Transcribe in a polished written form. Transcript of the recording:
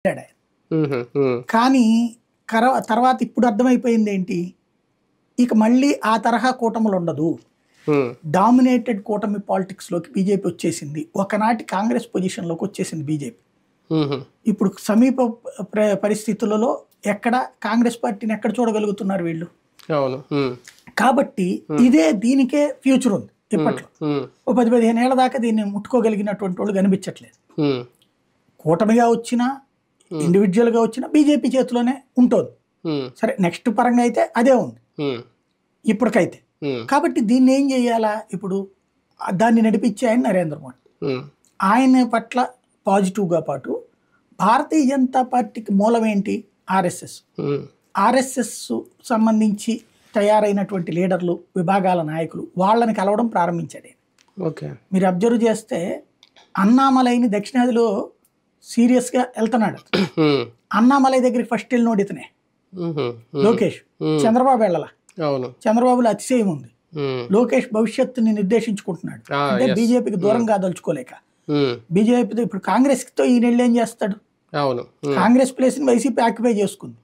ఆయన. కానీ తర్వాత ఇప్పుడు అర్థమైపోయింది ఏంటి, ఇక మళ్ళీ ఆ తరహా కూటములు ఉండదు, డామినేటెడ్ కూటమి పాలిటిక్స్ లోకి బీజేపీ వచ్చేసింది. ఒకనాటి కాంగ్రెస్ పొజిషన్ లోకి వచ్చేసింది బీజేపీ. ఇప్పుడు సమీప పరిస్థితులలో ఎక్కడ కాంగ్రెస్ పార్టీని ఎక్కడ చూడగలుగుతున్నారు వీళ్ళు. కాబట్టి ఇదే దీనికే ఫ్యూచర్ ఉంది. ఇప్పట్లో ఓ 10-15 ఏళ్ల దాకా దీన్ని ముట్టుకోగలిగినటువంటి వాళ్ళు కనిపించట్లేదు. కూటమిగా వచ్చినా ఇండివిజువల్ గా వచ్చినా బీజేపీ చేతిలోనే ఉంటుంది. సరే, నెక్స్ట్ పరంగా అయితే అదే ఉంది ఇప్పటికైతే. కాబట్టి దీన్ని ఏం చేయాలా, ఇప్పుడు దాన్ని నడిపించే ఆయన నరేంద్ర మోడీ. ఆయన పట్ల పాజిటివ్గా పాటు భారతీయ జనతా పార్టీకి మూలం ఏంటి, ఆర్ఎస్ఎస్. ఆర్ఎస్ఎస్ సంబంధించి తయారైనటువంటి లీడర్లు, విభాగాల నాయకులు, వాళ్ళని కలవడం ప్రారంభించాడు. మీరు అబ్జర్వ్ చేస్తే అన్నామలైని దక్షిణాదిలో సీరియస్గా వెళ్తున్నాడు. అన్నామలై దగ్గరికి ఫస్ట్ వెళ్ళినోడు ఇతనే, లోకేష్. చంద్రబాబు వెళ్ళాల, చంద్రబాబులో అతిశయం ఉంది. లోకేష్ భవిష్యత్తుని నిర్దేశించుకుంటున్నాడు. అంటే బీజేపీకి దూరంగా దలుచుకోలేక. బీజేపీతో ఇప్పుడు కాంగ్రెస్ తో ఈయన ఏం చేస్తాడు, కాంగ్రెస్ ప్లేస్ ని వైసీపీ ఆక్యుపై చేసుకుంది.